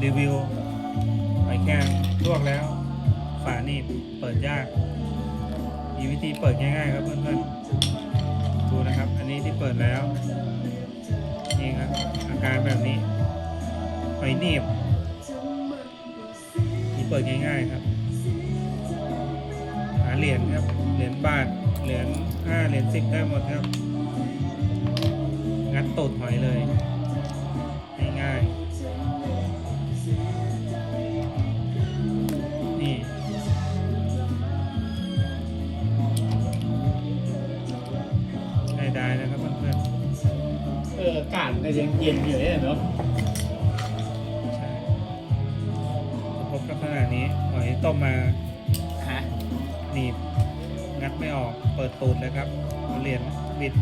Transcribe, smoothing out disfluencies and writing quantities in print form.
รีวิวหอยแครงลวกแล้วฝาหนีบเปิดยากมีวิธีเปิดง่ายๆครับเพื่อนๆดูนะครับอันนี้ที่เปิดแล้วนี่ครับอาการแบบนี้หอยหนีบนี่เปิดง่ายๆครับหาเหรียญครับเหรียญบาทเหรียญ5เหรียญ10ได้หมดครับงัดตูดหอยเลยง่ายๆนี่ได้นะครับเพื่อนอากาศมันยังเย็นอยู่เนี่ยเนาะๆใช่พบลักษณะนี้หอยต้มมา ฮะ หนีบงัดไม่ออกเปิดตูดเลยครับเอาเหรียญบิด